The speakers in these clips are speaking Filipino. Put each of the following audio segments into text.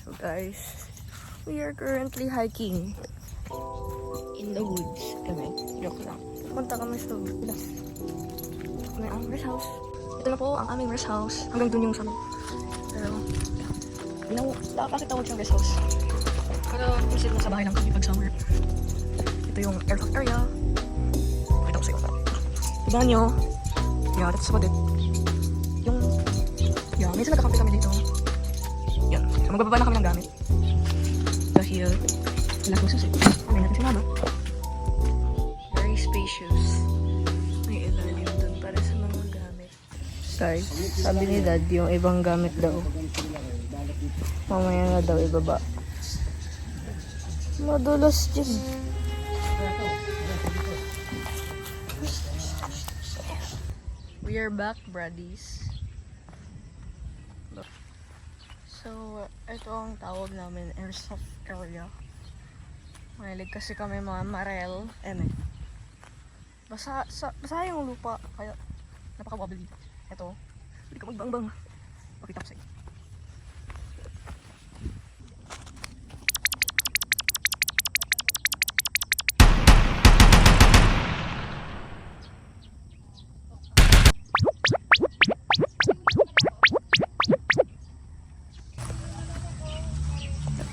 So guys, we are currently hiking in the woods. Joke lang. Pumunta kami sa woods. May ang rest house. Ito na po ang aming rest house. Hanggang dun yung sa pero, bakit tawag siyang rest house? Pero, visit mo sa bahay lang kami pag summer. Ito yung aircraft area. Pakita ko sa'yo. Diba nyo? Yeah, that's about it. Minsan nagkakampi kami dito. Yan. So, magbababa na kami ng gamit. Dahil, wala kong susi. Kamay natin si mama. Very spacious. May ilalim dun para sa mga gamit. Guys, sabi ni Dad, yung ibang gamit daw. Mamaya na daw ibaba. Madulas dyan. We are back, bradies. So, ito ang tawag namin, airsoft area. Mahilig kasi kami mga marel. Basa yung lupa, kaya napaka-wobbly. Ito, hindi ka magbangbang. Pakita ko sa'yo.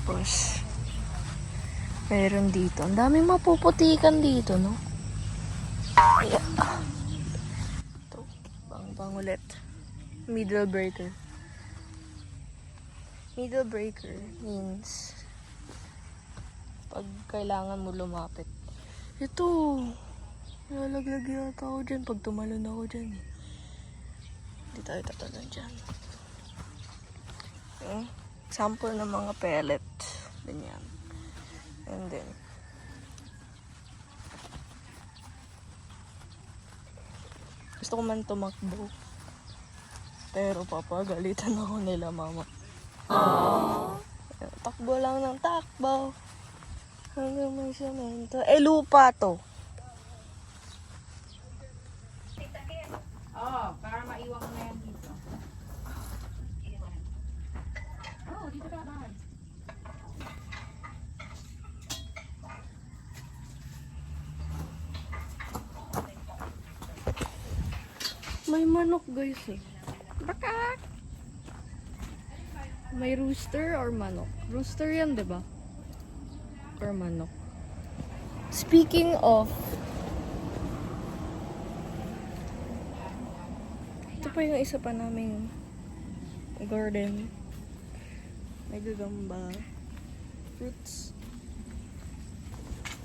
Tapos, meron dito. Ang daming mapuputikan dito, no? Yeah. Ito, bang ulit. Middle breaker. Middle breaker means pag kailangan mo lumapit. Ito, nalaglag yata ako dyan pag tumalon ako dyan. Hindi tayo tatalon dyan. Okay. Sample ng mga pellet. Ganyan. And then, gusto ko man tumakbo. Pero papagalitan ako nila, mama. Takbo lang ng takbo. Hanggang may semento. Lupa to. Para maiwan ko na yan dito. Dito ka ba? May manok, guys, eh. Bakak! May rooster or manok? Rooster yan, diba? Or manok. Speaking of, ito pa yung isa pa naming garden. May gagamba. Fruits.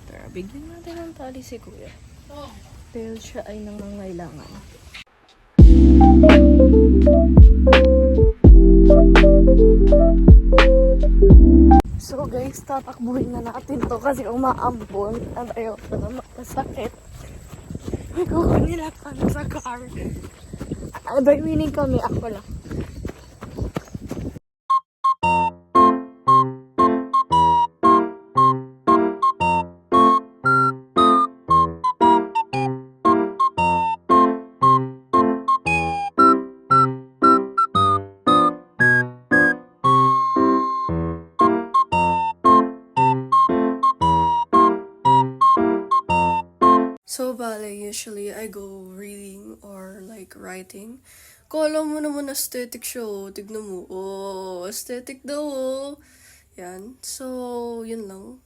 Tara, bigyan natin ng tali si Kuya. Dahil siya ay nangangailangan. So guys, tatakbuhin na natin to kasi umaambon at ayoko na makasakit. May kukunin lang kami sa car. By meaning kami, ako lang. So, bale, usually I go reading or like writing. Kala mo naman aesthetic siya, oh. Tignan mo. Oh, aesthetic daw, oh. Yan. So, yun lang.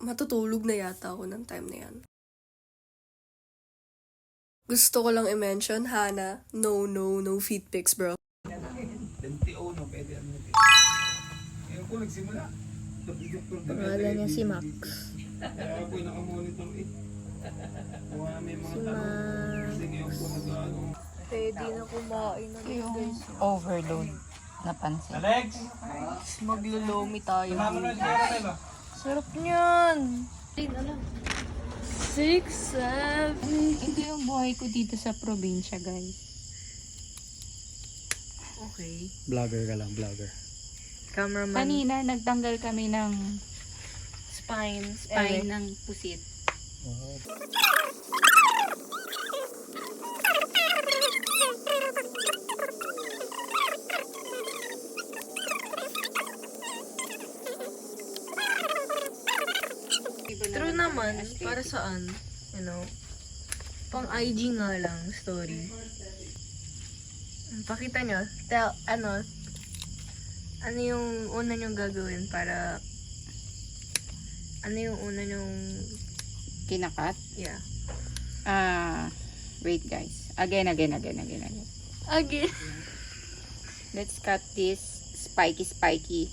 Matutulog na yata ako ng time na yan. Gusto ko lang i-mention, Hana, no feet pics, bro. 21, pwede ano. Ngayon ko nagsimula. Pangalan niya si Max. Kaya ako nakamonitor eh. Kung may mga tanong. Sige ako mag-ano. Pwede na kumain na din, guys. Overload. Napansin. Alex! Maglulomi tayo. Nakamunod ka ba? Sarap niyan. 6, 7. Ito yung buhay ko dito sa probinsya, guys. Okay. Vlogger ka lang, vlogger. Cameraman. Kanina, nagtanggal kami ng Spines. spine ng pusit. naman, para saan? You know? Pang IG nga lang, story. Pakita nyo. Ano yung una nyong gagawin para... Ano yung una nyong... Kinakat? Yeah. Wait guys. Again. Again. Let's cut this spiky.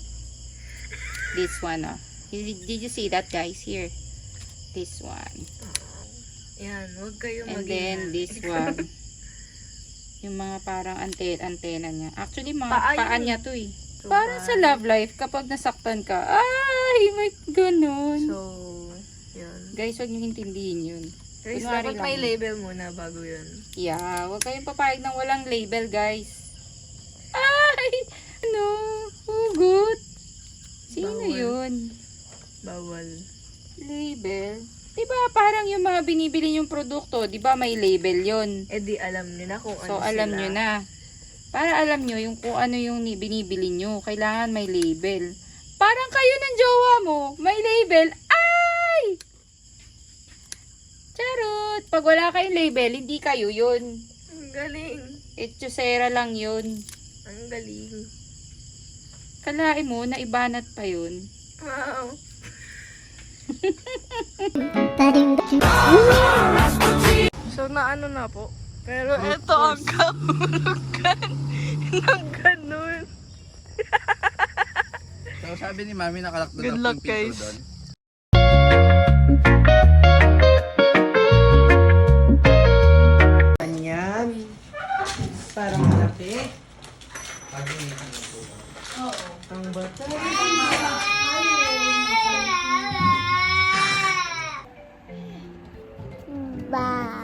This one, oh. Did you see that, guys? Here. This one. Yan, huwag kayo And maging... then, this one. Yung mga parang antena niya. Actually, mga Paa paa yun. niya to eh. So, Parang sa love life, kapag nasaktan ka, ay, may ganun. So, yun. Guys, huwag niyo intindihin yun. Guys, Kunwari dapat may lang. label muna bago yun. Yeah, huwag kayong papayag ng walang label, guys. Ay, ano? Hugot. Sino Bawal. yun? Bawal. Label? Diba parang yung mga binibili yung produkto, diba may label yun? Eh di alam nyo na kung So, ano alam sila. nyo na. Para alam nyo yung kung ano yung binibili nyo. Kailangan may label. Parang kayo ng jowa mo, may label. Ay! Charot! Pag wala kayong label, hindi kayo yun. Ang galing. Etchosera lang yun. Ang galing. Kalain mo, naibanat pa yun. Wow. So, naano na po. Pero ito ang kahulugan ng ganun. So sabi ni Mami nakalak doon Good ang luck, pinto guys. doon. Yan. Para malaki. Ang bata. Bye.